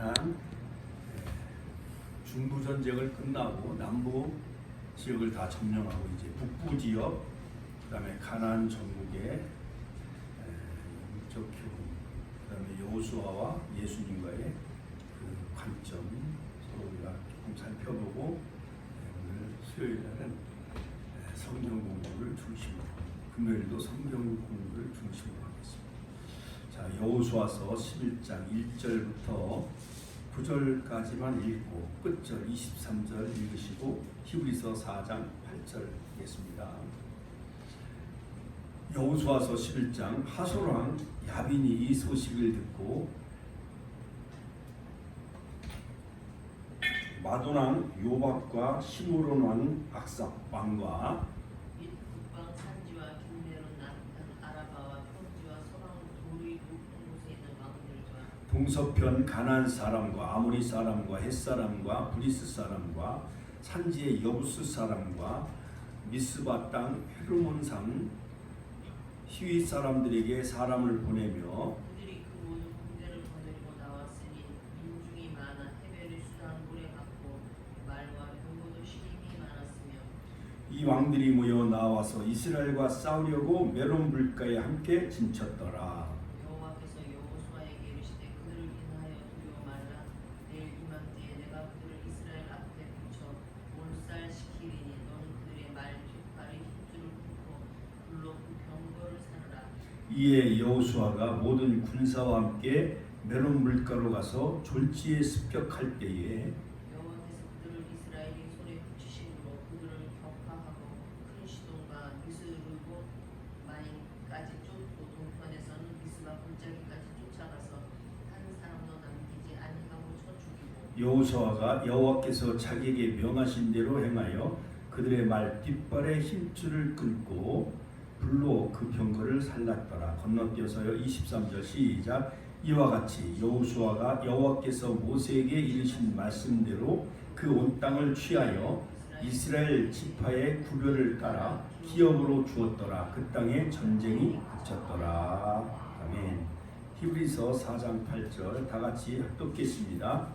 가나안 중부 전쟁을 끝나고 남부 지역을 다 점령하고 이제 북부 지역, 그다음에 가나안 전국의 영적 교훈, 그다음에 여호수아와 예수님과의 그 관점 서로 우리가 조금 살펴보고 오늘 수요일 날은 성경 공부를 중심으로, 금요일도 성경 공부를 중심으로 하겠습니다. 자, 여호수아서 11장 1절부터 9절까지만 읽고 끝절 23절 읽으시고 히브리서 4장 8절 읽겠습니다. 여호수아서 11장. 하솔왕 야빈이 이 소식을 듣고 마돈왕 요박과 시므론 왕 악삽 왕과 북방 산지와 김메론 남편 아라바와 평지와 서방 도리 높은 곳에 있는 왕들과 동서편 가나안 사람과 아모리 사람과 헷 사람과 브리스 사람과 산지의 여부스 사람과 미스바 땅 헤르몬산 히윗 사람들에게 사람을 보내며 그들이 그 모든 군대를 거느리고 나왔으니 민중이 많아 해변의 수단 물에 갔고 말과 병거도 심히 많았으며 이 왕들이 모여 나와서 이스라엘과 싸우려고 메론 물가에 함께 진쳤더라. 여호와께서 여호수아에게 이르시되 그들을 인하여 두려워 말라. 내일 이맘때에 내가 그들을 이스라엘 앞에 붙여 몰살시키리니 너는 그들의 말 깃발의 힘줄을 끊고 불로 그 병거를 사르라. 이에 여호수아가 모든 군사와 함께 메론 물가로 가서 졸지에 습격할 때에 여호와께서 그들을 이스라엘의 손에 붙이심으로 그들을 격파하고 큰 시돈과 미스르고 마임까지 쫓고 동편에서는 미스바 골짜기까지 쫓아가서 한 사람도 남기지 아니하고 쳐 죽이고 여호수아가 여호와께서 자기에게 명하신 대로 행하여 그들의 말 깃발의 힘줄을 끊고 불로 그 병거를 살랐더라. 건너뛰어서요 23절 시작. 이와 같이 여호수아가 여호와께서 모세에게 이르신 말씀대로 그 온 땅을 취하여 이스라엘 지파의 구별을 따라 기업으로 주었더라. 그 땅에 전쟁이 그쳤더라. 아멘. 히브리서 4장 8절 다 같이 합독했습니다.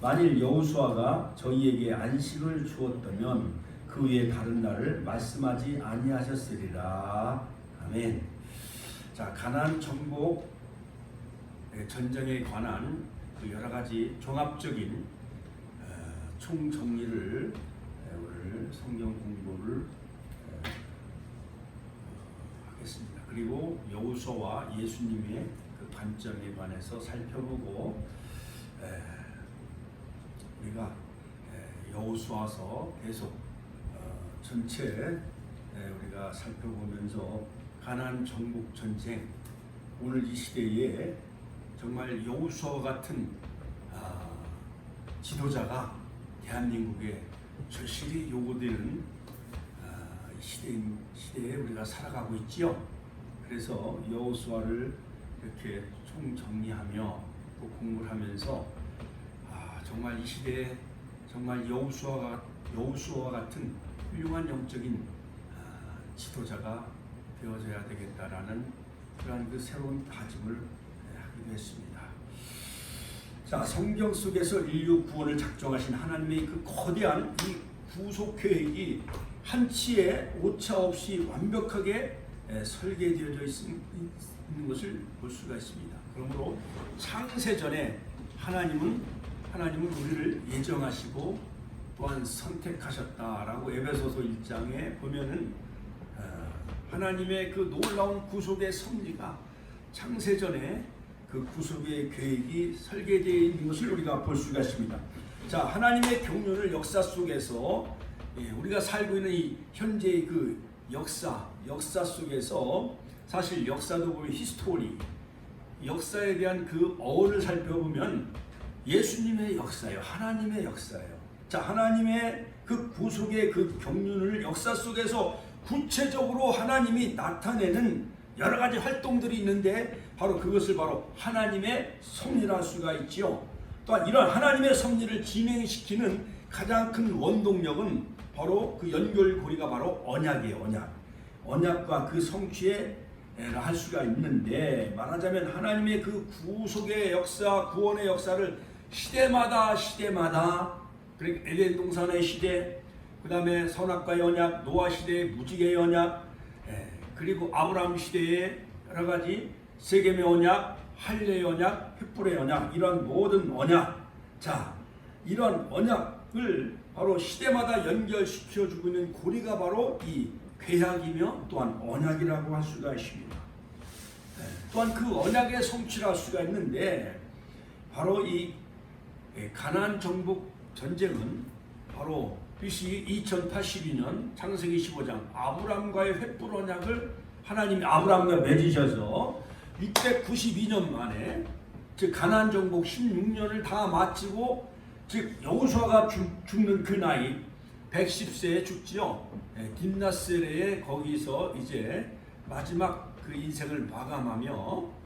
만일 여호수아가 저희에게 안식을 주었다면 그 외에 다른 날을 말씀하지 아니하셨으리라. 아멘. 자, 가나안 정복 전쟁에 관한 그 여러 가지 종합적인 총정리를 오늘 성경 공부를 하겠습니다. 그리고 여호수아와 예수님의 그 관점에 관해서 살펴보고 우리가 여호수아서 계속 전체 우리가 살펴보면서 가나안 정복 전쟁, 오늘 이 시대에 정말 여호수아 같은 지도자가 대한민국에 절실히 요구되는 시대에 우리가 살아가고 있지요. 그래서 여호수아를 이렇게 총정리하며 또 공부를 하면서 정말 이 시대에 정말 여호수아 같은 훌륭한 영적인 지도자가 되어져야 되겠다라는 그런 그 새로운 다짐을 하기도 했습니다. 자, 성경 속에서 인류 구원을 작정하신 하나님의 그 거대한 이 구속 계획이 한치의 오차 없이 완벽하게 설계되어져 있는 것을 볼 수가 있습니다. 그러므로 창세전에 하나님은 우리를 예정하시고 또한 선택하셨다라고 에베소서 1장에 보면은 하나님의 그 놀라운 구속의 섭리가 창세전에 그 구속의 계획이 설계되어 있는 것을 우리가 볼 수가 있습니다. 자, 하나님의 경륜을 역사 속에서 우리가 살고 있는 이 현재의 그 역사 속에서 사실 역사도 보면 히스토리, 역사에 대한 그 어원을 살펴보면 예수님의 역사예요. 하나님의 역사예요. 자, 하나님의 그 구속의 그 경륜을 역사 속에서 구체적으로 하나님이 나타내는 여러 가지 활동들이 있는데 바로 그것을 바로 하나님의 섭리라 할 수가 있지요. 또한 이런 하나님의 섭리를 진행시키는 가장 큰 원동력은 바로 그 연결고리가 바로 언약이에요. 언약과 그 성취에 할 수가 있는데, 말하자면 하나님의 그 구속의 역사, 구원의 역사를 시대마다 그러니까 에덴 동산의 시대, 그 다음에 선악과의 언약, 노아 시대의 무지개의 언약, 그리고 아브라함 시대의 여러 가지 세겜의 언약, 할례의 언약, 횃불의 언약, 이런 모든 언약. 자, 이런 언약을 바로 시대마다 연결시켜 주고 있는 고리가 바로 이 궤약이며 또한 언약이라고 할 수가 있습니다. 또한 그 언약의 성취를 할 수가 있는데, 바로 이 가나안 정복 전쟁은 바로 BC 2082년 창세기 15장 아브람과의 횃불 언약을 하나님이 아브람과 맺으셔서 692년 만에, 즉 가나안 정복 16년을 다 마치고, 즉 여호수아가 죽는 그 나이 110세에 죽지요. 딥나스레에 거기서 이제 마지막 그 인생을 마감하며,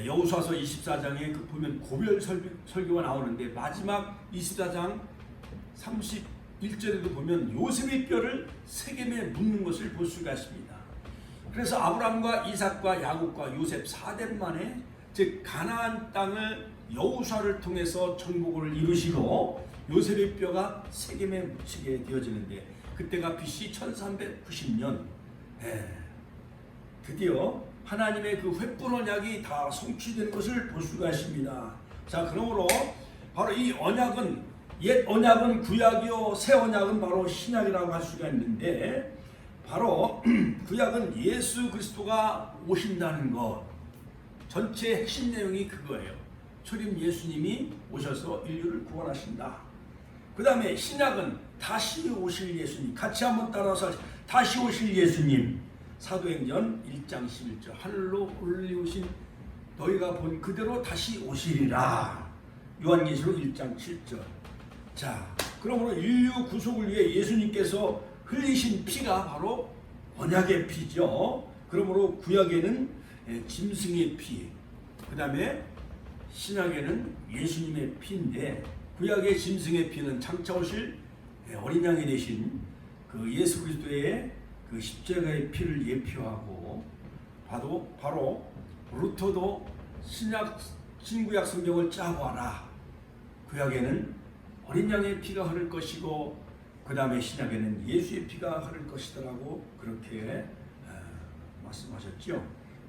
여호수아서 24장에 그 보면 고별 설교가 나오는데 마지막 24장 31절에도 보면 요셉의 뼈를 세겜에 묻는 것을 볼 수가 있습니다. 그래서 아브라함과 이삭과 야곱과 요셉 4대 만에, 즉 가나안 땅을 여호수아를 통해서 정복을 이루시고 요셉의 뼈가 세겜에 묻히게 되어지는데, 그때가 BC 1390년 드디어 하나님의 그 횃불 언약이 다 성취되는 것을 볼 수가 있습니다. 자, 그러므로 바로 이 언약은, 옛 언약은 구약이요 새 언약은 바로 신약이라고 할 수가 있는데, 바로 구약은 예수 그리스도가 오신다는 것, 전체 핵심 내용이 그거예요. 초림 예수님이 오셔서 인류를 구원하신다. 그 다음에 신약은 다시 오실 예수님, 같이 한번 따라서 다시 오실 예수님. 사도행전 1장 11절 하늘로 올리우신 너희가 본 그대로 다시 오시리라. 요한계시록 1장 7절. 자, 그러므로 인류 구속을 위해 예수님께서 흘리신 피가 바로 언약의 피죠. 그러므로 구약에는 짐승의 피, 그 다음에 신약에는 예수님의 피인데, 구약의 짐승의 피는 장차 오실 어린 양이 되신 그 예수 그리스도의 그 십자가의 피를 예표하고, 바로 루터도 신구약 성경을 짜고 하라. 구약에는 어린 양의 피가 흐를 것이고, 그 다음에 신약에는 예수의 피가 흐를 것이더라고 그렇게 말씀하셨죠.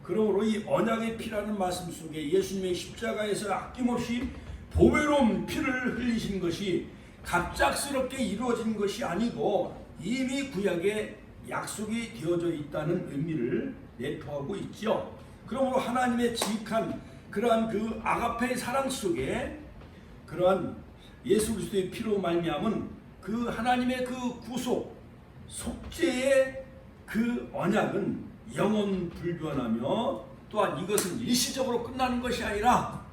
그러므로 이 언약의 피라는 말씀 속에 예수님의 십자가에서 아낌없이 보배로운 피를 흘리신 것이 갑작스럽게 이루어진 것이 아니고 이미 구약에 약속이 되어져 있다는 의미를 내포하고 있죠. 그러므로 하나님의 지극한 그러한 그 아가페의 사랑 속에 그러한 예수 그리스도의 피로 말미암은 그 하나님의 그 구속 속죄의 그 언약은 영원 불변하며, 또한 이것은 일시적으로 끝나는 것이 아니라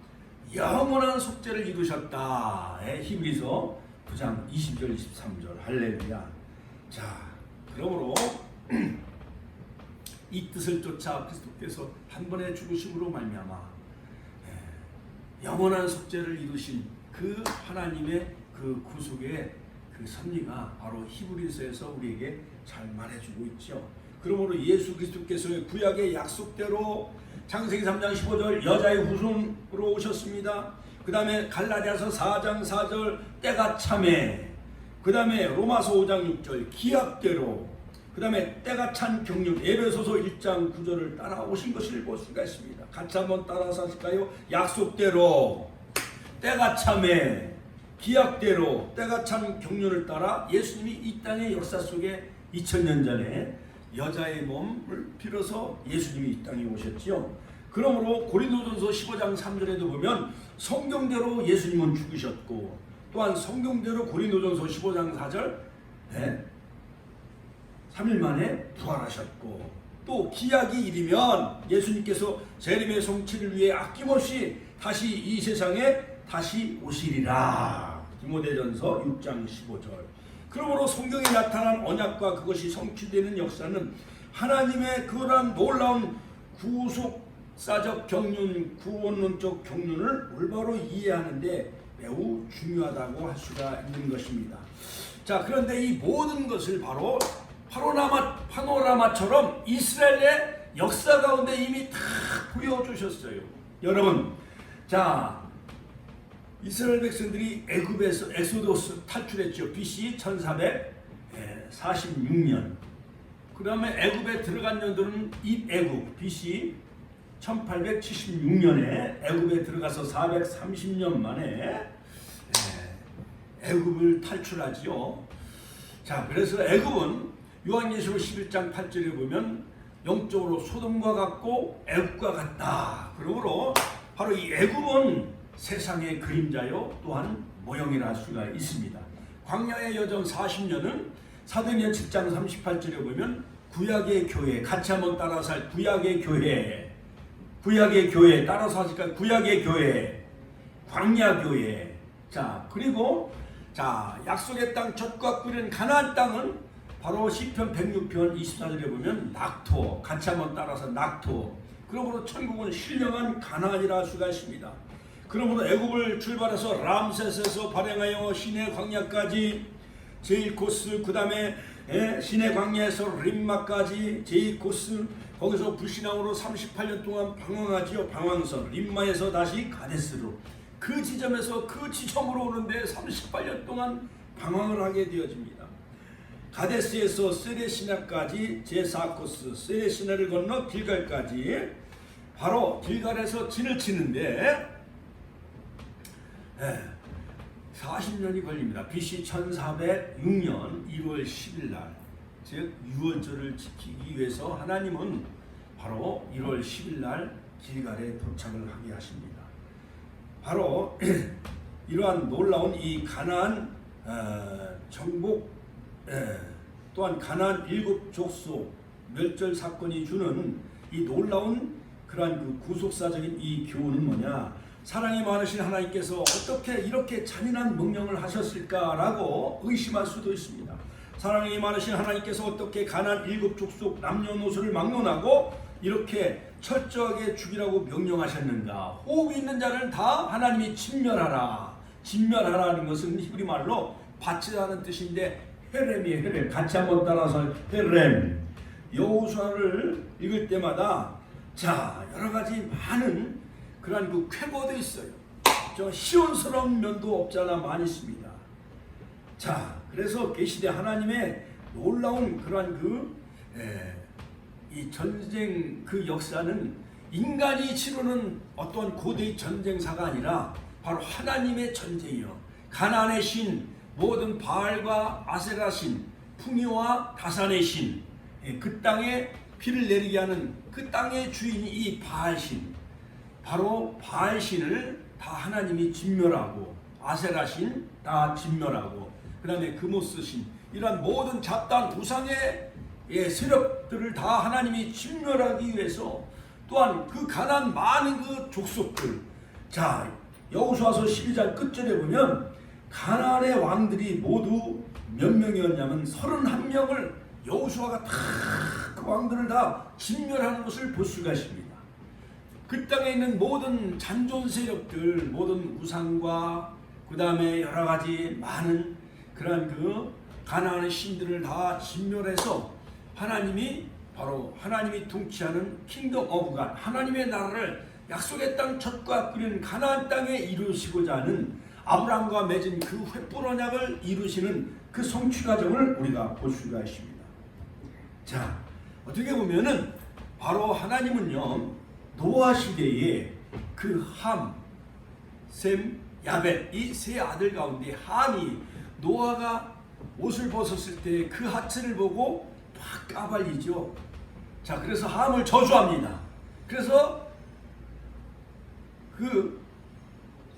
영원한 속죄를 이루셨다. 히브리서 9장 20절 23절 할렐루야. 자, 그러므로 이 뜻을 쫓아 그리스도께서 한 번의 죽으심으로 말미암아 영원한 속죄를 이루신 그 하나님의 그 구속의 그 섭리가 바로 히브리서에서 우리에게 잘 말해주고 있죠. 그러므로 예수 그리스도께서의 구약의 약속대로 창세기 3장 15절 여자의 후손으로 오셨습니다. 그 다음에 갈라디아서 4장 4절 때가 참에, 그 다음에 로마서 5장 6절 기약대로, 그 다음에 때가 찬 경륜 에베소서 1장 9절을 따라오신 것을 볼 수가 있습니다. 같이 한번 따라서 하실까요? 약속대로, 때가 참에, 기약대로, 때가 찬 경륜을 따라 예수님이 이 땅의 역사 속에 2000년 전에 여자의 몸을 빌어서 예수님이 이 땅에 오셨지요. 그러므로 고린도전서 15장 3절에도 보면 성경대로 예수님은 죽으셨고, 또한 성경대로 고린도전서 15장 4절 3일 만에 부활하셨고, 또 기약이 이르면 예수님께서 재림의 성취를 위해 아낌없이 다시 이 세상에 다시 오시리라. 디모데전서 6장 15절. 그러므로 성경에 나타난 언약과 그것이 성취되는 역사는 하나님의 그러한 놀라운 구속사적 경륜, 구원론적 경륜을 올바로 이해하는데 매우 중요하다고 할 수가 있는 것입니다. 자, 그런데 이 모든 것을 바로 파노라마처럼 이스라엘의 역사 가운데 이미 다 보여주셨어요. 여러분, 자, 이스라엘 백성들이 애굽에서 엑소도스 탈출했죠. BC 1446년. 그 다음에 애굽에 들어간 년도는 입애굽 BC 1876년에 애굽에 들어가서 430년 만에 애굽을 탈출하지요. 자, 그래서 애굽은 요한계시록 11장 8절에 보면 영적으로 소돔과 같고 애굽과 같다. 그러므로 바로 이 애굽은 세상의 그림자요 또한 모형이라 할 수가 있습니다. 광야의 여정 40년은 사도행전 7장 38절에 보면 구약의 교회, 같이 한번 따라서 할 구약의 교회, 구약의 교회 따라서 하실까요? 구약의 교회, 광야 교회. 자, 그리고 자, 약속의 땅 젖과 꿀은 가나안 땅은 바로 시편 106편 24절에 보면 낙토, 같이 한번 따라서 낙토. 그러므로 천국은 신령한 가나안이라 할 수가 있습니다. 그러므로 애굽을 출발해서 람세스에서 발행하여 시내 광야까지 제1코스, 그 다음에 시내 광야에서 림마까지 제2코스, 거기서 불신앙으로 38년 동안 방황하지요. 방황선 림마에서 다시 가데스로, 그 지점에서 그 지점으로 오는데 38년 동안 방황을 하게 되어집니다. 가데스에서 세레시나까지 제4코스, 세레시나를 건너 길갈까지, 바로 길갈에서 진을 치는데 40년이 걸립니다. BC 1406년 1월 10일 날, 즉 유월절을 지키기 위해서 하나님은 바로 1월 10일 날 길갈에 도착을 하게 하십니다. 바로 이러한 놀라운 이 가나안 정복, 또한 가나안 7 족속 멸절 사건이 주는 이 놀라운 그러한 그 구속사적인 이 교훈은 뭐냐? 사랑이 많으신 하나님께서 어떻게 이렇게 잔인한 명령을 하셨을까라고 의심할 수도 있습니다. 사랑이 많으신 하나님께서 어떻게 가나안 7 족속 남녀노소를 막론하고 이렇게 철저하게 죽이라고 명령하셨는가? 호흡이 있는 자를 다 하나님이 진멸하라. 진멸하라는 것은 히브리 말로 바치라는 뜻인데 헤렘이에요. 헤렘. 같이 한번 따라서 헤렘. 여호수아를 읽을 때마다 자, 여러 가지 많은 그러한 그 쾌거도 있어요. 저 시온스러운 면도 없잖아 많이 있습니다. 자, 그래서 계시대 하나님의 놀라운 그러한 이 전쟁 그 역사는 인간이 치르는 어떤 고대의 전쟁사가 아니라 바로 하나님의 전쟁이요. 가나안의 신, 모든 바알과 아세라 신, 풍요와 다산의 신, 그 땅에 피를 내리게 하는 그 땅의 주인이 이 바알 신, 바로 바알 신을 다 하나님이 진멸하고, 아세라 신 다 진멸하고, 그 다음에 그모스 신, 이러한 모든 잡다한 우상의 세력들을 다 하나님이 진멸하기 위해서, 또한 그 가난 많은 그 족속들, 자, 여호수아서 12장 끝절에 보면 가나안의 왕들이 모두 몇 명이었냐면 31명을 여호수아가 다 그 왕들을 다 진멸하는 것을 볼 수가 있습니다. 그 땅에 있는 모든 잔존 세력들, 모든 우상과 그 다음에 여러 가지 많은 그러한 그 가나안의 신들을 다 진멸해서 하나님이 바로 하나님이 통치하는 킹덤 오브 갓, 하나님의 나라를 약속의 땅 젖과 끓이는 가나안 땅에 이루시고자 하는 아브라함과 맺은 그 횃불 언약을 이루시는 그 성취 과정을 우리가 볼 수가 있습니다. 자, 어떻게 보면은 바로 하나님은요, 노아 시대에 그 함, 셈, 야벳 이 세 아들 가운데 함이 노아가 옷을 벗었을 때 그 하체를 보고 막 까발리죠. 자, 그래서 함을 저주합니다. 그래서 그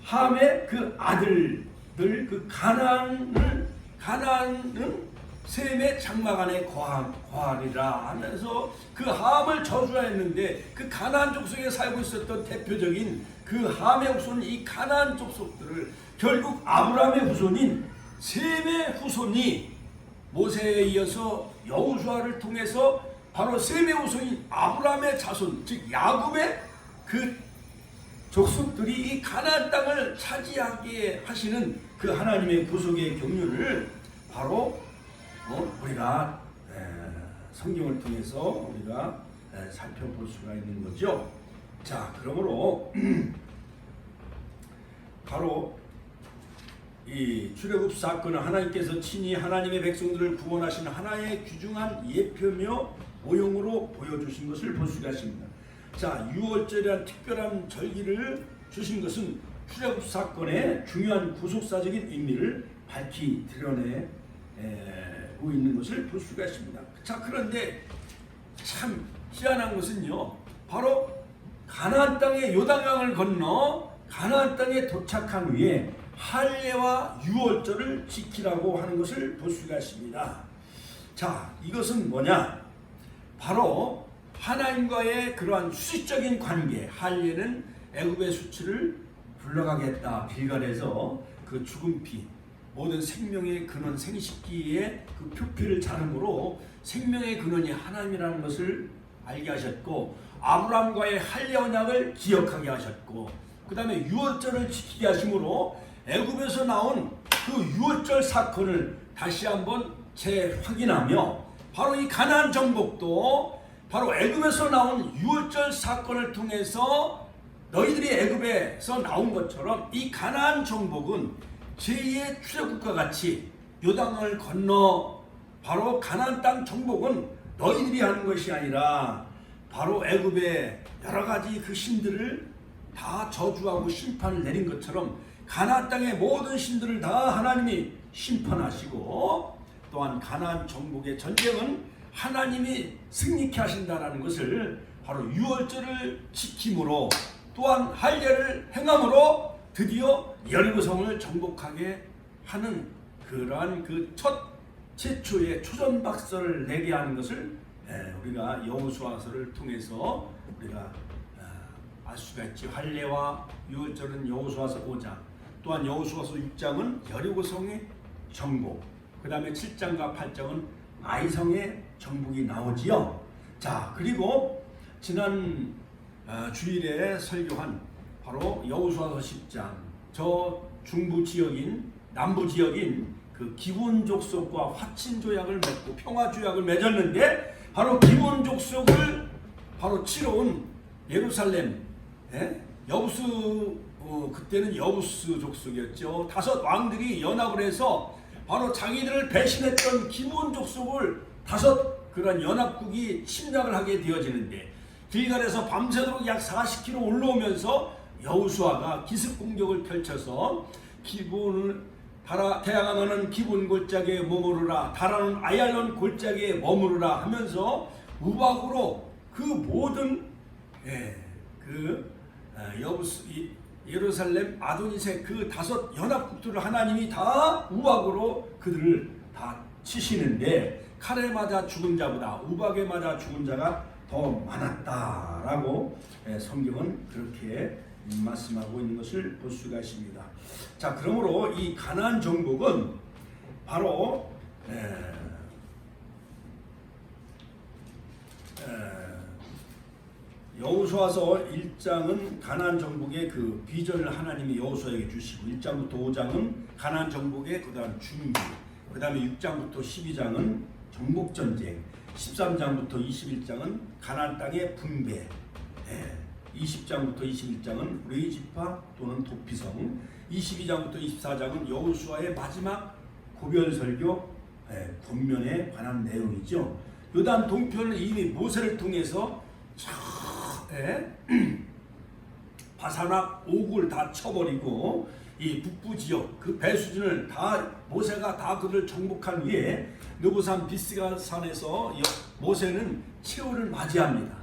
함의 그 아들들, 그 가나안은 셈의 장막 안에 거하리라 하면서 그 함을 저주했는데, 그 가나안 족속에 살고 있었던 대표적인 그 함의 후손, 이 가나안 족속들을 결국 아브라함의 후손인 셈의 후손이 모세에 이어서 여호수아를 통해서 바로 셈의 후손인 아브라함의 자손, 즉 야곱의 그 족속들이 이 가나안 땅을 차지하게 하시는 그 하나님의 구속의 경륜을 바로 우리가 성경을 통해서 우리가 살펴볼 수가 있는 거죠. 자, 그러므로 바로 이 출애굽 사건은 하나님께서 친히 하나님의 백성들을 구원하신 하나의 귀중한 예표며 모형으로 보여주신 것을 볼 수가 있습니다. 자, 유월절이란 특별한 절기를 주신 것은 출애굽 사건의 중요한 구속사적인 의미를 밝히 드러내고 있는 것을 볼 수가 있습니다. 자, 그런데 참 희한한 것은요, 바로 가나안 땅의 요단강을 건너 가나안 땅에 도착한 후에 할례와 유월절을 지키라고 하는 것을 볼 수가 있습니다. 자, 이것은 뭐냐? 바로 하나님과의 그러한 수직적인 관계. 할례는 애굽의 수치를 불러가겠다. 빌갈에서 그 죽은 피, 모든 생명의 근원 생식기의 그 표피를 자름으로 생명의 근원이 하나님이라는 것을 알게 하셨고, 아브라함과의 할례 언약을 기억하게 하셨고, 그 다음에 유월절을 지키게 하심으로 애굽에서 나온 그 유월절 사건을 다시 한번 재확인하며, 바로 이 가나안 정복도 바로 애굽에서 나온 유월절 사건을 통해서 너희들이 애굽에서 나온 것처럼 이 가나안 정복은 제2의 출애굽과 같이 요단강을 건너 바로 가나안 땅 정복은 너희들이 하는 것이 아니라 바로 애굽의 여러 가지 그 신들을 다 저주하고 심판을 내린 것처럼 가나안 땅의 모든 신들을 다 하나님이 심판하시고, 또한 가나안 정복의 전쟁은 하나님이 승리케 하신다라는 것을 바로 유월절을 지킴으로, 또한 할례를 행함으로 드디어 여리고성을 정복하게 하는 그러한 그 첫 최초의 초전박설을 내게 하는 것을 우리가 여호수아서를 통해서 우리가 알 수가 있지. 할례와 유월절은 여호수아서 5장, 또한 여호수아서 6장은 여리고성의 정복, 그 다음에 7장과 8장은 아이성의 정복이 나오지요. 자, 그리고 지난 주일에 설교한 바로 여호수아서 10장, 저 중부 지역인 남부 지역인 그 기브온 족속과 화친 조약을 맺고 평화 조약을 맺었는데, 바로 기브온 족속을 바로 치러 온 예루살렘 여부스, 그때는 여부스 족속이었죠. 5 왕들이 연합을 해서 바로 자기들을 배신했던 기브온 족속을 5 그런 연합국이 침략을 하게 되어지는데, 길갈에서 밤새도록 약 40km 올라오면서 여호수아가 기습 공격을 펼쳐서 기브온을 대양아 너는 기브온 골짜기에 머무르라, 다라는 아얄론 골짜기에 머무르라 하면서 우박으로 그 모든 예루살렘 아도니색 그 5 연합국들을 하나님이 다 우박으로 그들을 다 치시는데, 칼에 맞아 죽은 자보다 우박에 맞아 죽은 자가 더 많았다라고 성경은 그렇게 말씀하고 있는 것을 볼 수가 있습니다. 자, 그러므로 이 가나안 정복은 바로 여호수아서 1장은 가나안 정복의 그 비전을 하나님이 여호수아에게 주시고, 1장부터 5장은 가나안 정복의 그다음 준비, 그 다음에 6장부터 12장은 정복전쟁, 13장부터 21장은 가나안 땅의 분배, 20장부터 21장은 레위지파 또는 도피성, 22장부터 24장은 여호수아의 마지막 고별설교 본면에 관한 내용이죠. 요단 동편은 이미 모세를 통해서 바사나 옥을 다 쳐버리고, 이 북부 지역 그 배수진을 다 모세가 다 그들을 정복한 후에 느보산 비스가 산에서 모세는 최후를 맞이합니다.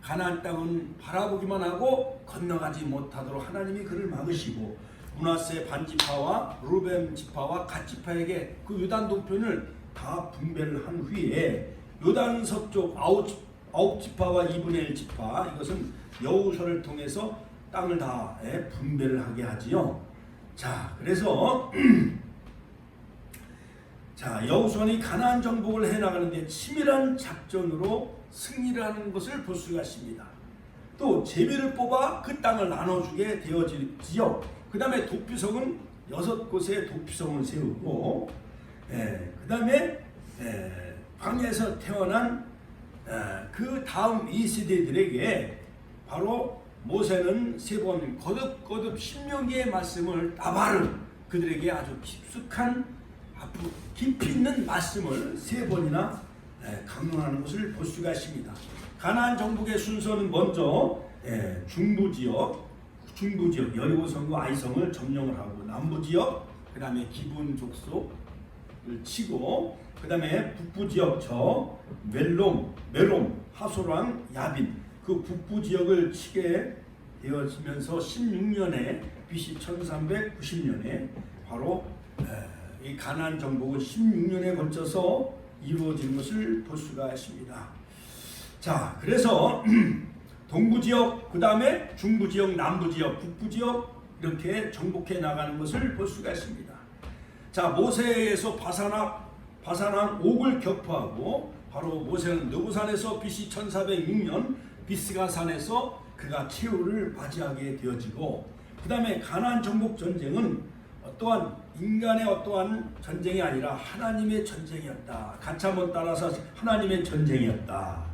가나안 땅은 바라보기만 하고 건너가지 못하도록 하나님이 그를 막으시고, 므낫세 반지파와 루벤 지파와 갓 지파에게 그 요단 동편을 다 분배를 한 후에 요단 서쪽 9 지파와 2분의 1 지파, 이것은 여호수아를 통해서 땅을 다 분배를 하게 하지요. 자, 그래서 자, 여호수아는 가나안 정복을 해나가는데 치밀한 작전으로 승리를 하는 것을 볼 수가 있습니다. 또 제비를 뽑아 그 땅을 나눠주게 되어지지요. 그 다음에 도피성은 6곳에 도피성을 세우고, 그 다음에 광야에서 태어난 그 다음 2세대들에게 바로 모세는 3번 거듭거듭 신명기의 말씀을 나발은 그들에게 아주 깊숙한 깊이 있는 말씀을 3번이나 강론하는 것을 볼 수가 있습니다. 가나안 정복의 순서는 먼저 중부지역 여리고성과 아이성을 점령을 하고, 남부지역 그 다음에 기브온 족속을 치고, 그 다음에 북부지역 멜롬, 하솔왕, 야빈, 그 북부지역을 치게 되어지면서 16년에 BC 1390년에 바로 이 가나안 정복은 16년에 걸쳐서 이루어진 것을 볼 수가 있습니다. 자, 그래서 동부지역, 그 다음에 중부지역, 남부지역, 북부지역 이렇게 정복해 나가는 것을 볼 수가 있습니다. 자, 모세에서 바산왕 옥을 격파하고, 바로 모세는 느고산에서 BC 1406년 비스가산에서 그가 최후를 맞이하게 되어지고, 그 다음에 가나안 정복 전쟁은 또한 인간의 어떠한 전쟁이 아니라 하나님의 전쟁이었다. 가차못 따라서 하나님의 전쟁이었다.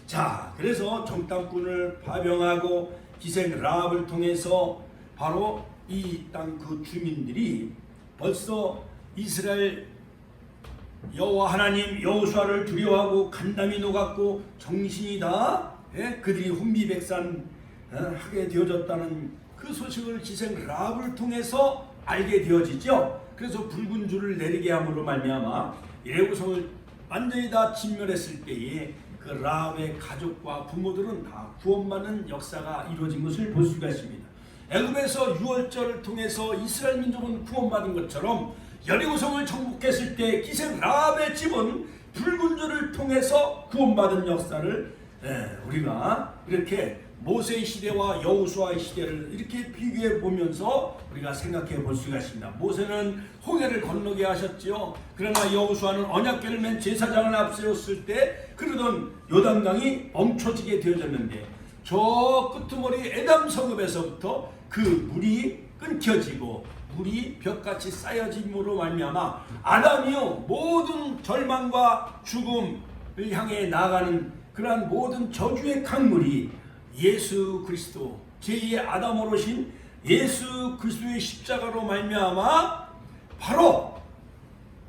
자, 그래서 정탐꾼을 파병하고 기생 라합을 통해서 바로 이 땅 그 주민들이 벌써 이스라엘 여호와 하나님 여호수아를 두려워하고 간담이 녹았고 정신이 다 그들이 혼비백산 하게 되어졌다는 그 소식을 기생 라합을 통해서 알게 되어지죠. 그래서 붉은 줄을 내리게 함으로 말미암아 예루살렘을 완전히 다 진멸했을 때에 그 라합의 가족과 부모들은 다 구원받는 역사가 이루어진 것을 볼 수가 있습니다. 애굽에서 유월절을 통해서 이스라엘 민족은 구원받은 것처럼 여리고성을 정복했을 때 기생 라합의 집은 붉은 줄을 통해서 구원받은 역사를 우리가 이렇게 모세의 시대와 여호수아의 시대를 이렇게 비교해 보면서 우리가 생각해 볼 수가 있습니다. 모세는 홍해를 건너게 하셨지요. 그러나 여호수아는 언약궤를 맨 제사장을 앞세웠을 때 그러던 요단강이 멈춰지게 되어졌는데, 저 끄트머리 에담 성읍에서부터 그 물이 끊겨지고 물이 벽같이 쌓여짐으로 말미암아 아담이요 모든 절망과 죽음을 향해 나아가는 그러한 모든 저주의 강물이 예수 그리스도 제2의 아담으로 오신 예수 그리스도의 십자가로 말미암아 바로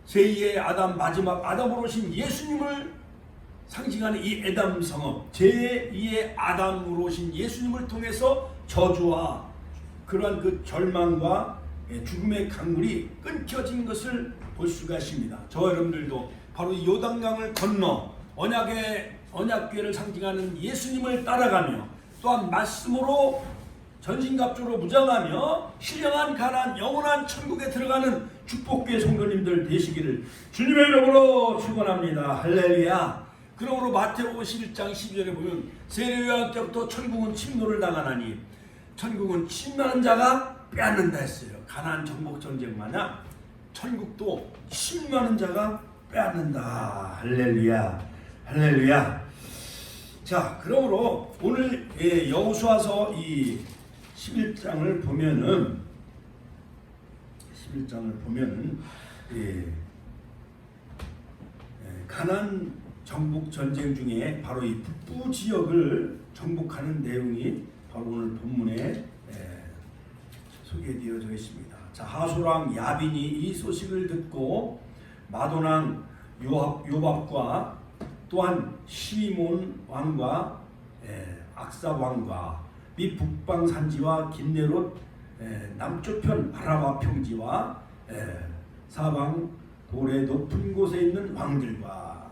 제2의 아담, 마지막 아담으로 오신 예수님을 상징하는 이 에담 성읍, 제2의 아담으로 오신 예수님을 통해서 저주와 그러한 그 절망과 죽음의 강물이 끊겨진 것을 볼 수가 있습니다. 저 여러분들도 바로 이 요단강을 건너 언약궤를 상징하는 예수님을 따라가며 또한 말씀으로 전신갑주로 무장하며 신령한 가나안 영원한 천국에 들어가는 축복교회 성도님들 되시기를 주님의 이름으로 축원합니다. 할렐루야. 그러므로 마태복음 11장 12절에 보면 세례요한 때부터 천국은 침노를 당하나니 천국은 침노하는 자가 빼앗는다 했어요. 가나안 정복 전쟁 마냥 천국도 침노하는 자가 빼앗는다. 할렐루야. 할렐루야. 자, 그러므로 오늘 여호수아서 이 11장을 보면은 가나안 정복 전쟁 중에 바로 이 북부 지역을 정복하는 내용이 바로 오늘 본문에 소개되어져 있습니다. 자, 하솔왕 야빈이 이 소식을 듣고 마돈왕 요밥과 또한 시몬 왕과 악사 왕과 및 북방 산지와 긴네롯 남쪽편 바라바 평지와 사방 돌의 높은 곳에 있는 왕들과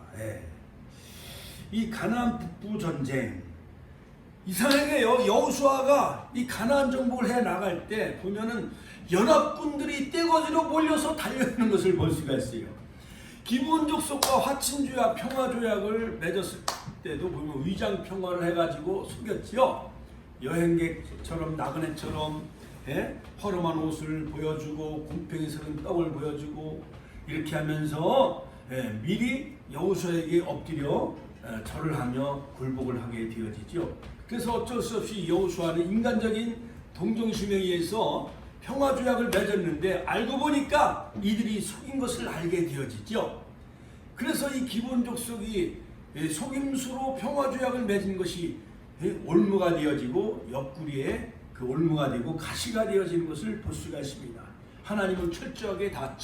이 가나안 북부 전쟁, 이상하게요. 여호수아가 이 가나안 정복을 해 나갈 때 보면은 연합군들이 떼거지로 몰려서 달려있는 것을 볼 수가 있어요. 기브온 족속과 화친조약 평화조약을 맺었을 때도 보면 위장 평화를 해가지고 속였지요. 여행객처럼 나그네처럼 허름한 옷을 보여주고 곰팡이 서른 떡을 보여주고 이렇게 하면서 미리 여호수아에게 엎드려 절을 하며 굴복을 하게 되어지죠. 그래서 어쩔 수 없이 여호수아는 인간적인 동정심에 의해서 평화조약을 맺었는데 알고 보니까 이들이 속인 것을 알게 되어지죠. 그래서 이 기브온 족속이 속임수로 평화조약을 맺은 것이 올무가 되어지고 옆구리에 그 올무가 되고 가시가 되어지는 것을 볼 수가 있습니다. 하나님은 철저하게 다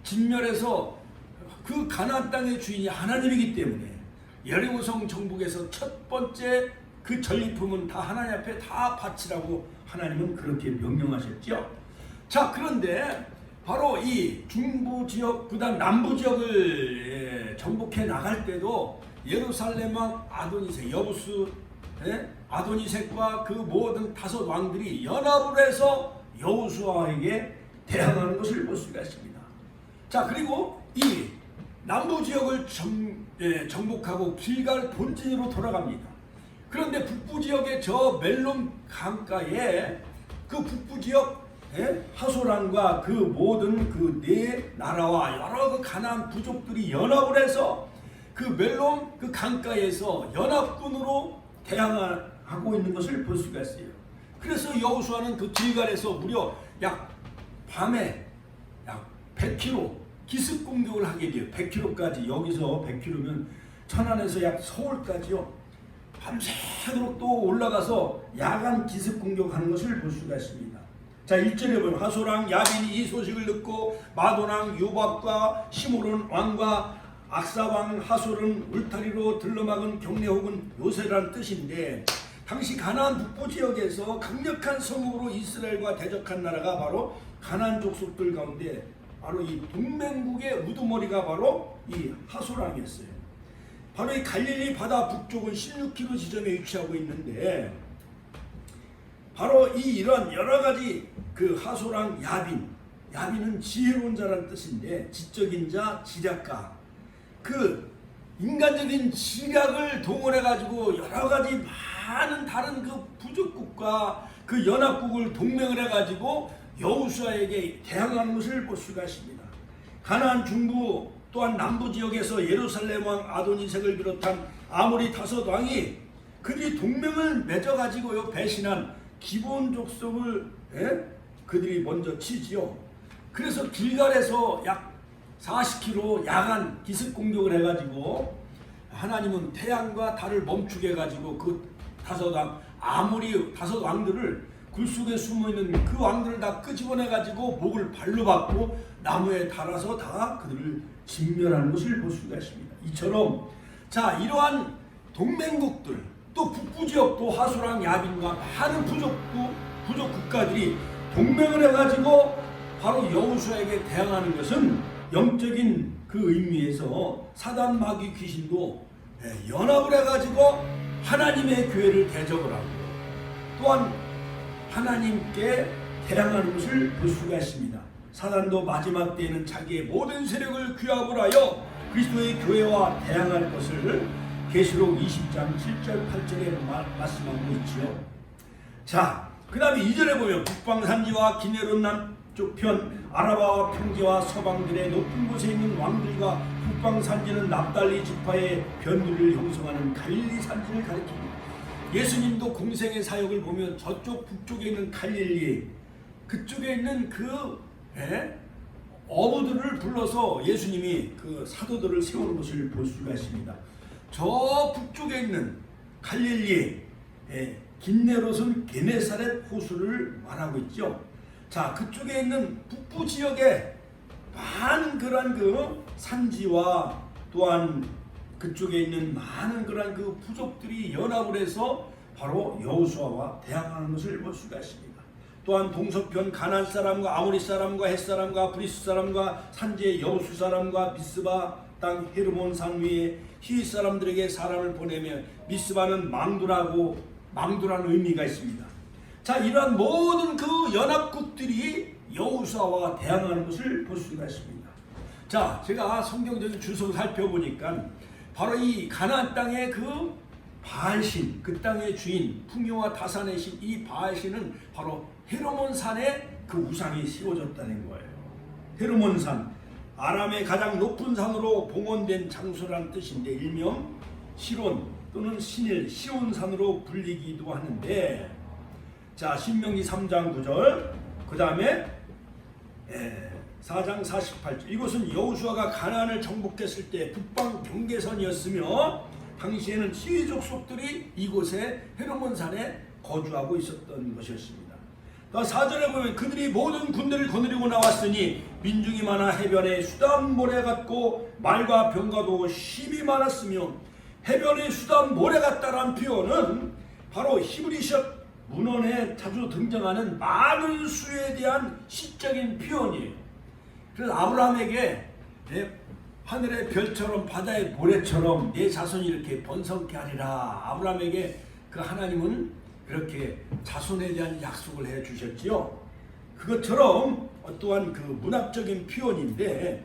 진멸해서 그 가나안 땅의 주인이 하나님이기 때문에 여리고성 정복에서 첫 번째 그 전리품은 다 하나님 앞에 다 바치라고 하나님은 그렇게 명령하셨죠. 자, 그런데 바로 이 중부 지역 그다음 남부 지역을 정복해 나갈 때도 예루살렘 왕 아도니색 여부스 아도니색과 그 모든 다섯 왕들이 연합을 해서 여호수아에게 대항하는 것을 볼 수가 있습니다. 자, 그리고 이 남부 지역을 정복하고 길갈 본진으로 돌아갑니다. 그런데 북부 지역의 저 멜론 강가에 그 북부 지역 하소란과 그 모든 그 네 나라와 여러 그 가나안 부족들이 연합을 해서 그 멜론 그 강가에서 연합군으로 대항하고 있는 것을 볼 수가 있어요. 그래서 여호수아는 그 길갈에서 무려 밤에 약 100km 기습 공격을 하게 돼요. 100km까지 여기서 100km면 천안에서 약 서울까지요. 밤새도록 또 올라가서 야간 기습 공격하는 것을 볼 수가 있습니다. 자, 1절에 보면 하소랑 야빈이 이 소식을 듣고 마도랑 요밥과 시므론 왕과 악사왕 하솔은 울타리로 들러막은 경내 혹은 요새라는 뜻인데, 당시 가나안 북부 지역에서 강력한 성읍으로 이스라엘과 대적한 나라가 바로 가나안 족속들 가운데 바로 이 동맹국의 우두머리가 바로 이 하솔왕이었어요. 바로 이 갈릴리 바다 북쪽은 16km 지점에 위치하고 있는데, 바로 이런 여러 가지 그 하솔왕 야빈은 지혜로운 자라는 뜻인데, 지적인 자, 지략가, 그 인간적인 지략을 동원해 가지고 여러 가지 많은 다른 그 부족국과 그 연합국을 동맹을 해 가지고 여호수아에게 대항하는 것을 볼 수가 있습니다. 가나안 중부 또한 남부 지역에서 예루살렘 왕 아도니색을 비롯한 아모리 다섯 왕이 그들이 동맹을 맺어 가지고요 배신한 기브온 족속을 그들이 먼저 치지요. 그래서 길갈에서 약 40km 야간 기습 공격을 해가지고 하나님은 태양과 달을 멈추게 해가지고 그 다섯 왕 아모리 다섯 왕들을 굴 속에 숨어있는 그 왕들을 다 끄집어내가지고 목을 발로 받고 나무에 달아서 다 그들을 진멸하는 것을 볼 수가 있습니다. 이처럼 자, 이러한 동맹국들 또 북부 지역도 하소랑 야빈과 많은 부족 국가들이 동맹을 해가지고 바로 여호수아에게 대항하는 것은 영적인 그 의미에서 사단 마귀 귀신도 연합을 해가지고 하나님의 교회를 대적을 하고 또한 하나님께 대항하는 것을 볼 수가 있습니다. 사단도 마지막 때에는 자기의 모든 세력을 규합을 하여 그리스도의 교회와 대항할 것을 계시록 20장 7절 8절에 말씀하고 있지요. 자, 그 다음에 2절에 보면 북방산지와 기네론 남쪽편 아라바와 평지와 서방들의 높은 곳에 있는 왕들과 북방산지는 납달리 지파의 변두리를 형성하는 갈릴리 산지를 가리킵니다. 예수님도 공생의 사역을 보면 저쪽 북쪽에 있는 갈릴리 그쪽에 있는 그 어부들을 불러서 예수님이 그 사도들을 세우는 것을 볼 수가 있습니다. 저 북쪽에 있는 갈릴리 긴네롯은 게네사렛 호수를 말하고 있죠. 자, 그쪽에 있는 북부 지역에 많은 그런 그 산지와 또한 그쪽에 있는 많은 그런 그 부족들이 연합을 해서 바로 여호수아와 대항하는 것을 볼 수가 있습니다. 또한 동서편 가나안 사람과 아모리 사람과 헷 사람과 브리스 사람과 산지의 여호수 사람과 미스바 땅 헤르몬 산 위에 히윗 사람들에게 사람을 보내며 미스바는 망두라는 의미가 있습니다. 자, 이러한 모든 그 연합국들이 여호수아와 대항하는 것을 볼 수가 있습니다. 자, 제가 성경적인 주석을 살펴보니까 바로 이 가나안 땅의 그 바알신, 그 땅의 주인 풍요와 다산의 신, 이 바알신은 바로 헤르몬 산에 그 우상이 세워졌다는 거예요. 헤르몬 산, 아람의 가장 높은 산으로 봉헌된 장소라는 뜻인데 일명 시론 또는 신일, 시온산으로 불리기도 하는데, 자, 신명기 3장 9절, 그 다음에 4장 48절. 이곳은 여호수아가 가나안을 정복했을 때 북방 경계선이었으며 당시에는 시위 족속들이 이곳에 헤르몬산에 거주하고 있었던 것이었습니다. 또 4절에 보면 그들이 모든 군대를 거느리고 나왔으니 민중이 많아 해변에 수담 모래 같고 말과 병과도 심이 많았으며 해변에 수담 모래 같다란 표현은 바로 히브리식 문헌에 자주 등장하는 많은 수에 대한 시적인 표현이에요. 그래서 아브라함에게 하늘의 별처럼 바다의 모래처럼 내 자손이 이렇게 번성케 하리라. 아브라함에게 그 하나님은 그렇게 자손에 대한 약속을 해 주셨지요. 그것처럼 또한 그 문학적인 표현인데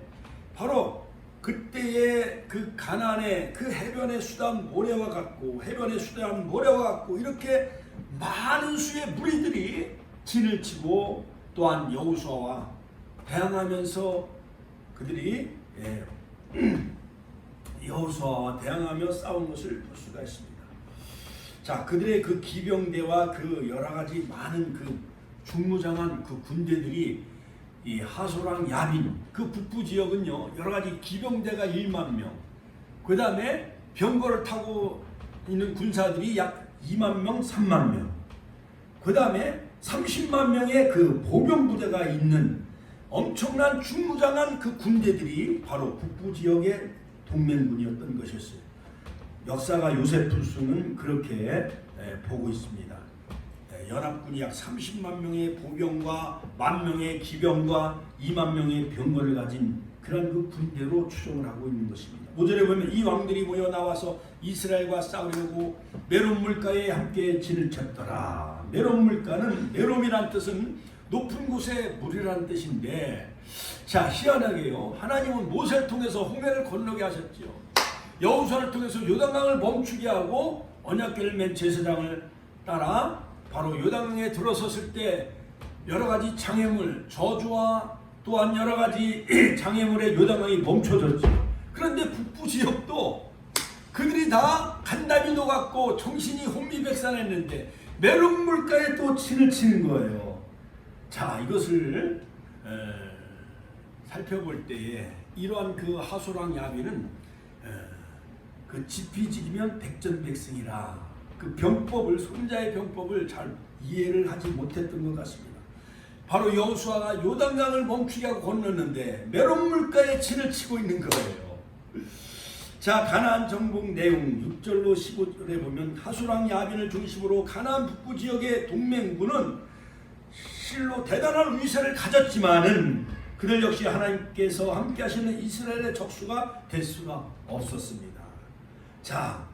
바로 그때의 그 가나안의 그 해변의 수담 모래와 같고 해변의 수담 모래와 같고 이렇게 많은 수의 무리들이 진을 치고 또한 여호수아와 대항하면서 그들이 여호수아와 대항하며 싸운 것을 볼 수가 있습니다. 자, 그들의 그 기병대와 그 여러 가지 많은 그 중무장한 그 군대들이 이 하소랑 야빈 그 북부 지역은요 여러 가지 기병대가 1만 명, 그 다음에 병거를 타고 있는 군사들이 약 2만 명, 3만 명, 그 다음에 30만 명의 그 보병 부대가 있는 엄청난 중무장한 그 군대들이 바로 북부 지역의 동맹군이었던 것이었어요. 역사가 요세푸스는 그렇게 보고 있습니다. 연합군이 약 30만 명의 보병과 1만 명의 기병과 2만 명의 병거를 가진 그런 그 군대로 추정을 하고 있는 것입니다. 5절에 보면 이 왕들이 모여 나와서 이스라엘과 싸우려고 메론 물가에 함께 진을 쳤더라. 메론 물가는 메롬이란 뜻은 높은 곳에 물이라는 뜻인데, 자, 희한하게요 하나님은 모세를 통해서 홍해를 건너게 하셨지요. 여호수아를 통해서 요단강을 멈추게 하고 언약궤를 맨 제사장을 따라 바로 요단강에 들어섰을 때 여러 가지 장애물, 저주와 또한 여러 가지 장애물의 요단강이 멈춰졌죠. 그런데 북부 지역도 그들이 다 간담이 녹았고 정신이 혼미백산했는데 메론 물가에 또 진을 치는 거예요. 자, 이것을 살펴볼 때에 이러한 그 하소랑 야비는 그 지피지기면 백전백승이라 그 병법을, 손자의 병법을 잘 이해를 하지 못했던 것 같습니다. 바로 여호수아가 요단강을 멈추게 하고 건넜는데 메론 물가에 진을 치고 있는 거예요. 자, 가나안 정복 내용 6절로 15절에 보면 하소랑 야빈을 중심으로 가나안 북부 지역의 동맹군은 실로 대단한 위세를 가졌지만은 그들 역시 하나님께서 함께 하시는 이스라엘의 적수가 될 수가 없었습니다. 자,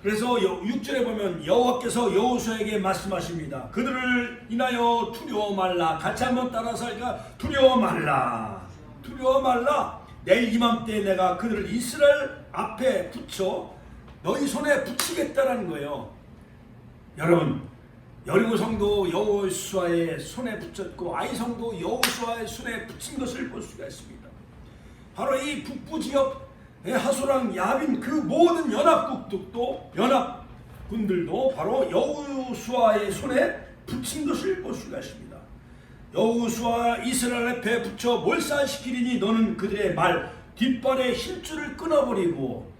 그래서 6절에 보면 여호와께서 여호수아에게 말씀하십니다. 그들을 인하여 두려워 말라. 같이 한번 따라서 하니까 두려워 말라. 두려워 말라. 내일 이맘때 내가 그들을 이스라엘 앞에 붙여 너희 손에 붙이겠다라는 거예요. 여러분, 여리고 성도 여호수아의 손에 붙였고 아이 성도 여호수아의 손에 붙인 것을 볼 수가 있습니다. 바로 이 북부 지역 하소랑 야빈 그 모든 연합군들도 바로 여호수아의 손에 붙인 것을 볼 수가 있습니다. 여호수아 이스라엘 앞에 붙여 몰살시키리니 너는 그들의 말 뒷발의 힘줄을 끊어버리고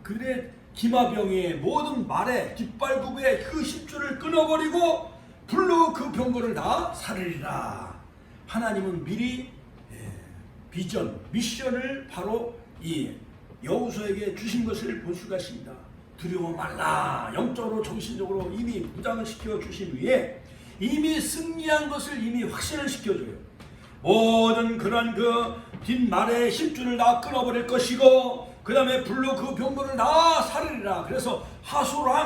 그들의 기마병의 모든 말에 뒷발굽의 그 힘줄을 끊어버리고 불로 그 병거를 다 사르리라. 하나님은 미리 비전, 미션을 바로 이 여호수아에게 주신 것을 볼 수가 있습니다. 두려워 말라. 영적으로 정신적으로 이미 무장을 시켜 주신 후에 이미 승리한 것을 이미 확신을 시켜줘요. 모든 그런 그 뒷말의 힘줄을 다 끊어버릴 것이고 그 다음에 불로 그 병거를 다 사르리라. 그래서 하소랑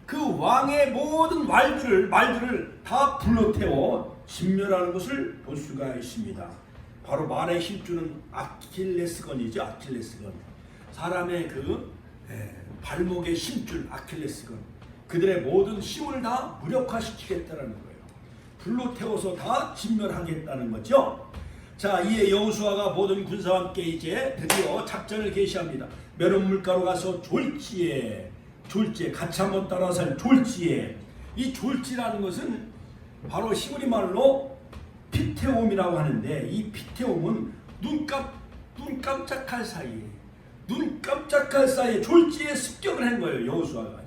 그 왕의 모든 말들을 다 불로 태워 진멸하는 것을 볼 수가 있습니다. 바로 말의 힘줄은 아킬레스건이죠. 아킬레스건. 사람의 그 발목의 힘줄 아킬레스건. 그들의 모든 힘을 다 무력화시키겠다는 거예요. 불로 태워서 다 진멸하겠다는 거죠. 자, 이에 여호수아가 모든 군사와 함께 이제 드디어 작전을 개시합니다. 메론 물가로 가서 졸지에 같이 한번 따라서 할 졸지에, 이 졸지라는 것은 바로 히브리 말로 피테옴이라고 하는데 이 피테옴은 눈 깜짝할 사이에 졸지에 습격을 한 거예요.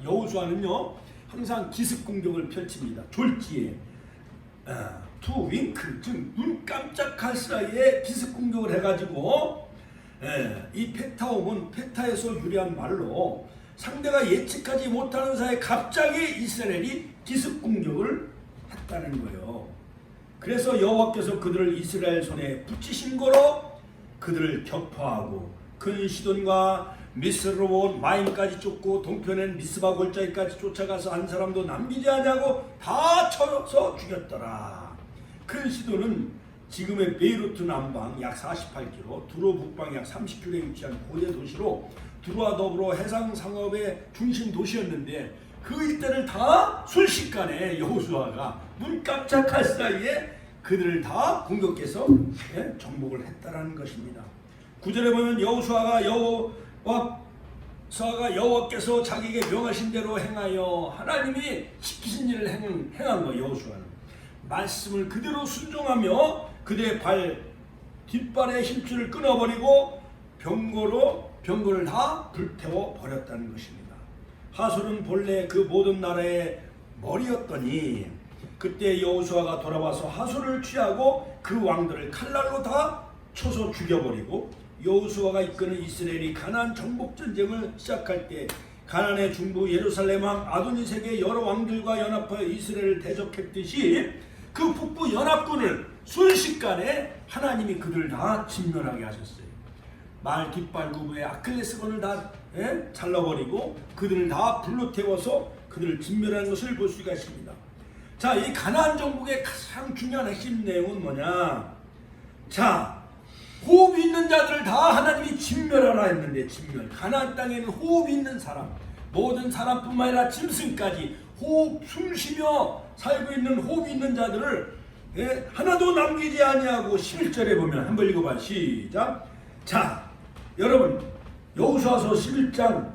여호수아는요 항상 기습 공격을 펼칩니다. 졸지에 투 윙크, 즉 눈 깜짝할 사이에 기습 공격을 해가지고 이 페타움은 페타에서 유래한 말로 상대가 예측하지 못하는 사이에 갑자기 이스라엘이 기습 공격을 했다는 거예요. 그래서 여호와께서 그들을 이스라엘 손에 붙이신 거로 그들을 격파하고 큰 시돈과 미스로봇 마임까지 쫓고 동편엔 미스바 골짜기까지 쫓아가서 한 사람도 남기지 않냐고 다 쳐서 죽였더라. 큰 시돈은 지금의 베이루트 남방 약 48km, 두로 북방 약 30km에 위치한 고대 도시로 두로와 더불어 해상 상업의 중심 도시였는데 그 일대를 다 순식간에 여호수아가 눈 깜짝할 사이에 그들을 다 공격해서 정복을 했다라는 것입니다. 9절에 보면 여호수아가 여호와께서 자기에게 명하신 대로 행하여 하나님이 시키신 일을 행한 거. 여호수아는 말씀을 그대로 순종하며 그들의 뒷발의 힘줄을 끊어버리고 병거를 다 불태워 버렸다는 것입니다. 하솔은 본래 그 모든 나라의 머리였더니 그때 여호수아가 돌아와서 하솔을 취하고 그 왕들을 칼날로 다 쳐서 죽여버리고 여호수아가 이끄는 이스라엘이 가나안 정복 전쟁을 시작할 때 가나안의 중부 예루살렘 왕 아도니색의 여러 왕들과 연합하여 이스라엘을 대적했듯이 그 북부 연합군을 순식간에 하나님이 그들을 다 진멸하게 하셨어요. 말 깃발 구부에 아킬레스건을 다 잘라버리고 그들을 다 불로 태워서 그들을 진멸하는 것을 볼 수가 있습니다. 자, 이 가나안 정복의 가장 중요한 핵심 내용은 뭐냐? 자, 호흡이 있는 자들을 다 하나님이 진멸하라 했는데 가나안 땅에는 호흡이 있는 사람, 모든 사람뿐만 아니라 짐승까지 숨 쉬며 살고 있는 호흡이 있는 자들을 하나도 남기지 아니하고 11절에 보면 한번 읽어봐. 시작. 자, 여러분 여호수아서 11장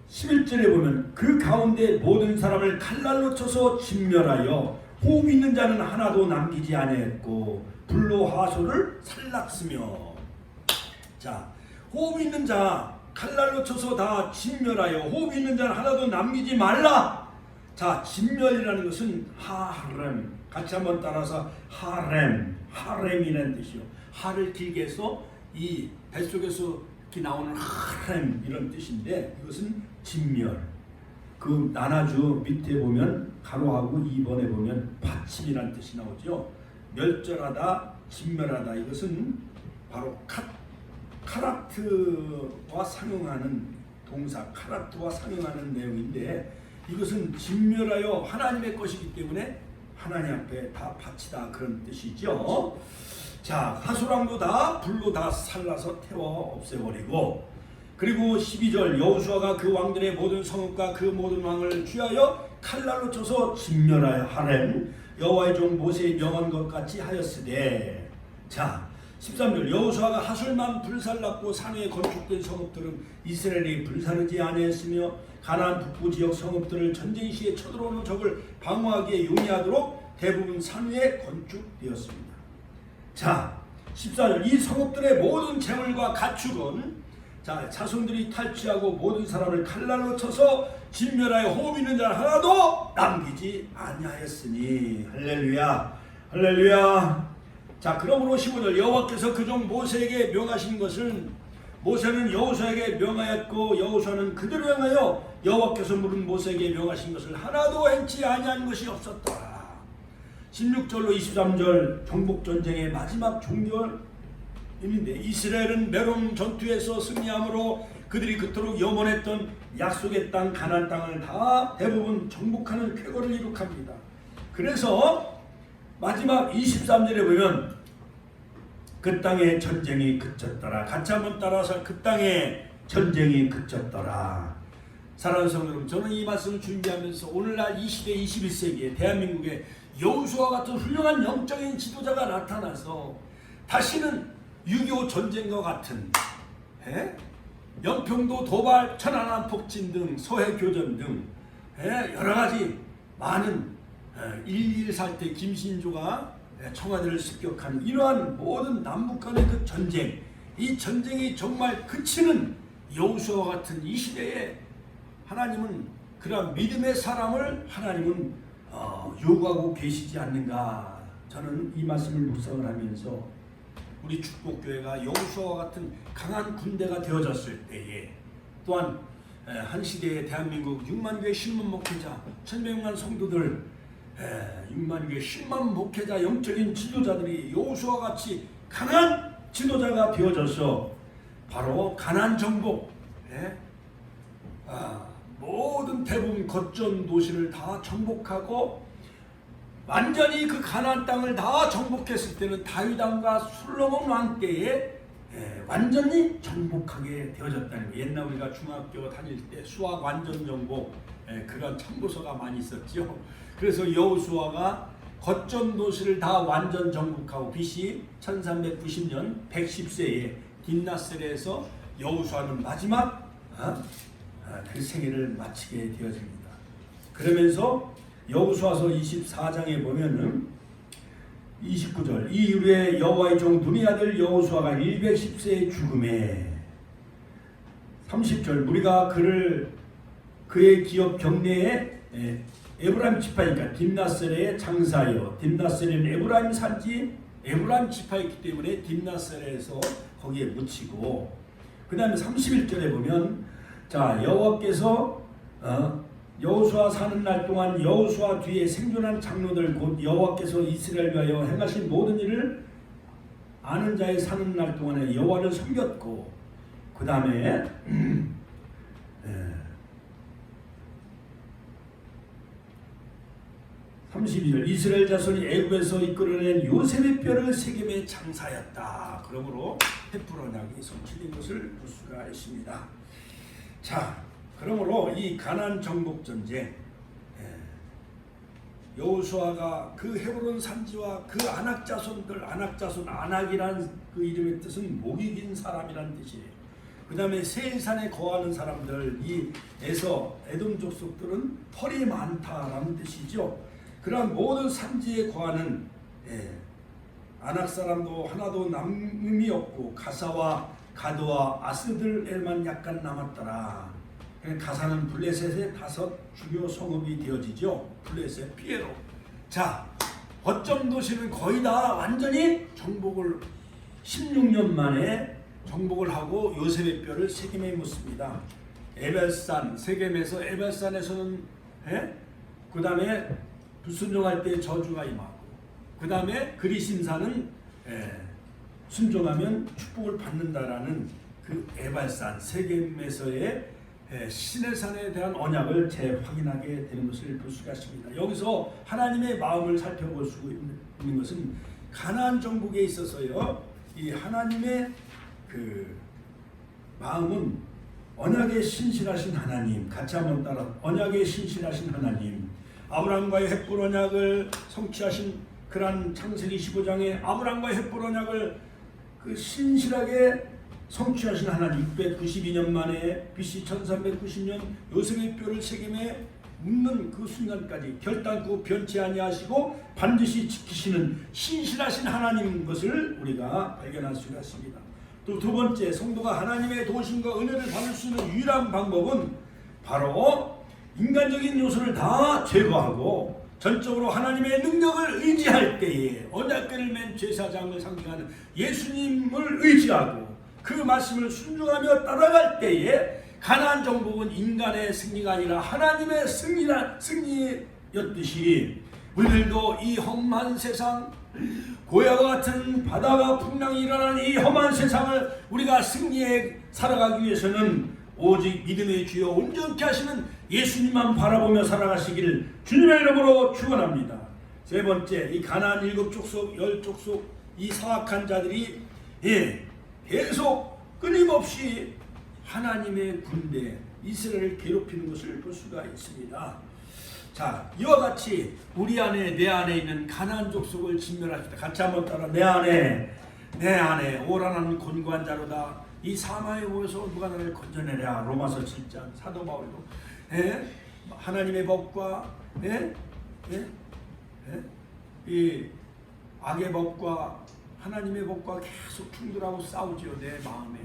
11절에 보면 그 가운데 모든 사람을 칼날로 쳐서 진멸하여 호흡 있는 자는 하나도 남기지 아니했고 불로 하솔을 살랐으며. 자, 호흡 있는 자 칼날로 쳐서 다 진멸하여 호흡 있는 자는 하나도 남기지 말라. 자, 진멸이라는 것은 하렘, 같이 한번 따라서 하렘이라는 뜻이요. 하를 길게 해서 이 뱃속에서 이렇게 나오는 하렘 이런 뜻인데 이것은 진멸. 그 나나주 밑에 보면 가로하고 2번에 보면 받침이라는 뜻이 나오죠. 멸절하다, 진멸하다, 이것은 바로 카라트와 상응하는 동사, 카라트와 상응하는 내용인데 이것은 진멸하여 하나님의 것이기 때문에 하나님 앞에 다 바치다 그런 뜻이죠. 자, 하솔왕도 다 불로 다 살라서 태워 없애버리고, 그리고 12절 여호수아가 그 왕들의 모든 성읍과 그 모든 왕을 취하여 칼날로 쳐서 진멸하여 하렘 여호와의 종 모세의 명한 것 같이 하였으되. 자, 13절 여호수아가 하솔만 불살랐고 산위에 건축된 성읍들은 이스라엘이 불사르지 아니했으며 가나안 북부 지역 성읍들을 전쟁 시에 쳐들어오는 적을 방어하기에 용이하도록 대부분 산위에 건축되었습니다. 자, 14절 이 성읍들의 모든 재물과 가축은 자손들이 탈취하고 모든 사람을 칼날로 쳐서 진멸하여 호흡 있는 자 하나도 남기지 아니하였으니. 할렐루야, 할렐루야. 자, 그러므로 15절 여호와께서 그 종 모세에게 명하신 것은 모세는 여호수아에게 명하였고 여호수아는 그대로 행하여 여호와께서 물은 모세에게 명하신 것을 하나도 행치 아니한 것이 없었더라. 16절로 23절 정복전쟁의 마지막 종결인데 이스라엘은 메론 전투에서 승리함으로 그들이 그토록 염원했던 약속의 땅 가나안 땅을 다 대부분 정복하는 쾌거를 이룩합니다. 그래서 마지막 23절에 보면 그 땅에 전쟁이 그쳤더라. 같이 한번 따라서 그 땅에 전쟁이 그쳤더라. 사랑하는 성도 여러분, 저는 이 말씀을 준비하면서 오늘날 20대 21세기에 대한민국에 여호수아 같은 훌륭한 영적인 지도자가 나타나서 다시는 6.25 전쟁과 같은 연평도 도발, 천안함 폭진 등 서해교전 등 여러가지 많은 1.1 살 때 김신조가 청와대를 습격한 이러한 모든 남북 간의 그 전쟁, 이 전쟁이 정말 그치는 여호수아와 같은 이 시대에 하나님은 그런 믿음의 사람을 하나님은 요구하고 계시지 않는가 저는 이 말씀을 묵상을 하면서 우리 축복교회가 여호수아와 같은 강한 군대가 되어졌을 때에 또한 한 시대에 대한민국 6만 교회 10만 목회자 1100만 성도들 6만 교회 10만 목회자 영적인 지도자들이 여호수아와 같이 강한 지도자가 되어져서 바로 가나안 정복 모든 대부분 거점 도시를 다 정복하고 완전히 그 가나안 땅을 다 정복했을 때는 다윗 왕과 솔로몬 왕 때에 완전히 정복하게 되어졌다는 거예요. 옛날 우리가 중학교 다닐 때 수학 완전 정복 그런 참고서가 많이 있었죠. 그래서 여호수아가 거점 도시를 다 완전 정복하고 BC 1390년 110세에 딥나셀에서 여호수아는 마지막 그 생애를 마치게 되어집니다. 그러면서 여호수아서 24장에 보면은 29절 이 이후에 여호와의 종 눈의 아들 여호수아가 110세의 죽음에 30절 우리가 그의 기업 경내에 에브라임 지파니까 딥나셀에 장사하여 딥나셀은 에브라임 산지 에브라임 지파였기 때문에 딥나셀에서 거기에 묻히고 그 다음에 31절에 보면 자 여호와께서 여호수아 사는 날 동안 여호수아 뒤에 생존한 장로들 곧 여호와께서 이스라엘 위하여 행하신 모든 일을 아는 자의 사는 날 동안에 여호와를 섬겼고 그 다음에 32절 이스라엘 자손이 애굽에서 이끌어낸 요셉의 뼈를 세겜에 장사하였다. 그러므로 헷불 언약이 성취된 것을 볼 수가 있습니다. 자, 그러므로 이 가나안 정복 전쟁 여호수아가 그 헤브론 산지와 그 아낙 자손들 아낙이란 그 이름의 뜻은 목이 긴 사람이라는 뜻이에요. 그 다음에 세일산에 거하는 사람들 이 에돔 족속들은 털이 많다라는 뜻이죠. 그러한 모든 산지에 거하는 아낙 사람도 하나도 남음이 없고 가사와 가드와 아스들에만 약간 남았더라. 가사는 블레셋의 5 주요 성읍이 되어지죠. 블레셋, 피에로. 자, 거점 도시는 거의 다 완전히 정복을 16년 만에 정복을 하고 요셉의 뼈를 세겜에 묻습니다. 에벨산, 세겜에서 에벨산에서는 그 다음에 불순종할 때 저주가 임하고 그 다음에 그리심산은 순종하면 축복을 받는다라는 그 에발산 세겜에서의 시내산에 대한 언약을 재확인하게 되는 것을 볼 수가 있습니다. 여기서 하나님의 마음을 살펴볼 수 있는 것은 가나안 정복에 있어서요. 이 하나님의 그 마음은 언약에 신실하신 하나님, 같이 한번 따라 언약에 신실하신 하나님, 아브라함과의 헷불 언약을 성취하신 그러한 창세기 15장에 아브라함과의 헷불 언약을 그 신실하게 성취하신 하나님 692년 만에 BC 1390년 요셉의 뼈를 세겜에 묻는 그 순간까지 결단코 변치 아니하시고 반드시 지키시는 신실하신 하나님인 것을 우리가 발견할 수가 있습니다. 또 두 번째 성도가 하나님의 도우심과 은혜를 받을 수 있는 유일한 방법은 바로 인간적인 요소를 다 제거하고 전적으로 하나님의 능력을 의지할 때에 언약궤를 맨 제사장을 상징하는 예수님을 의지하고 그 말씀을 순종하며 따라갈 때에 가나안 정복은 인간의 승리가 아니라 하나님의 승리였듯이 우리들도 이 험한 세상 고야와 같은 바다가 풍랑이 일어나는 이 험한 세상을 우리가 승리해 살아가기 위해서는 오직 믿음의 주여 온전케 하시는 예수님만 바라보며 살아가시기를 주님의 이름으로 축원합니다. 세 번째, 이 가나안 7족속 10족속 이 사악한 자들이 계속 끊임없이 하나님의 군대 이스라엘을 괴롭히는 것을 볼 수가 있습니다. 자, 이와 같이 우리 안에 내 안에 있는 가나안 족속을 진멸하십니다. 같이 한번 따라 내 안에 오란한 곤고한 자로다. 이 사마에 모여서 누가 나를 건져내랴. 로마서 7장 사도 바울도 하나님의 법과 이 악의 법과 하나님의 법과 계속 충돌하고 싸우지요. 내 마음에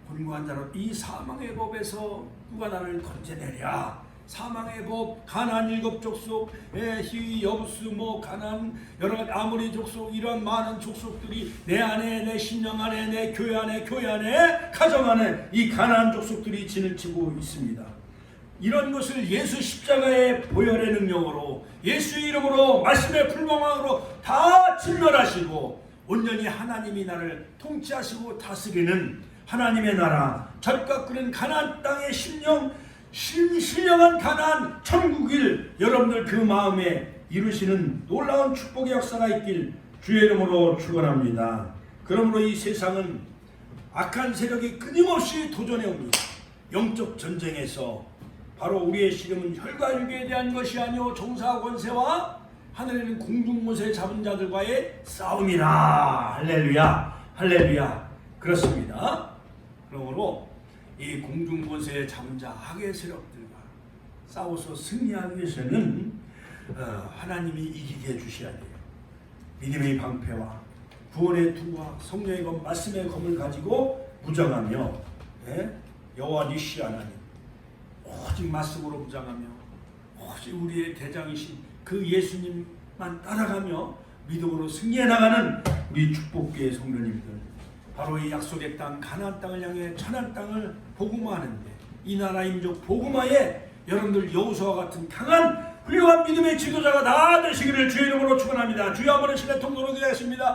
곤고한 자로 이 사망의 법에서 누가 나를 건져내랴. 사망의 법, 가나안 7족속, 히위, 여부스, 가나안 여러 가지 아모리 족속, 이런 많은 족속들이 내 안에, 내 심령 안에, 내 교회 안에, 교회 안에, 가정 안에 이 가나안 족속들이 진을 치고 있습니다. 이런 것을 예수 십자가의 보혈의 능력으로, 예수의 이름으로, 말씀의 불방망으로 다 진멸하시고 온전히 하나님이 나를 통치하시고 다스리는 하나님의 나라, 젖과 끓는 가나안 땅의 신령한 가나안 천국을 여러분들 그 마음에 이루시는 놀라운 축복의 역사가 있길 주의 이름으로 축원합니다. 그러므로 이 세상은 악한 세력이 끊임없이 도전해 옵니다. 영적 전쟁에서 바로 우리의 씨름은 혈과 육에 대한 것이 아니오 종사 권세와 하늘에 있는 공중무쇠 잡은 자들과의 싸움이라. 할렐루야, 할렐루야. 그렇습니다. 그러므로 이 공중권세에 잡은 자 악의 세력들과 싸워서 승리하기 위해서는 하나님이 이기게 해주셔야 돼요. 믿음의 방패와 구원의 두와 성령의 검, 말씀의 검을 가지고 무장하며 여호와 니시 하나님 오직 말씀으로 무장하며 오직 우리의 대장이신 그 예수님만 따라가며 믿음으로 승리해 나가는 우리 축복교회 성도님들, 바로 이 약속의 땅 가나안 땅을 향해 천한 땅을 복음화하는데 이 나라 민족 복음화에 여러분들 여호수아와 같은 강한 훌륭한 믿음의 지도자가 다 되시기를 주의 이름으로 축원합니다. 주여 한번 신의 통로로 되겠습니다.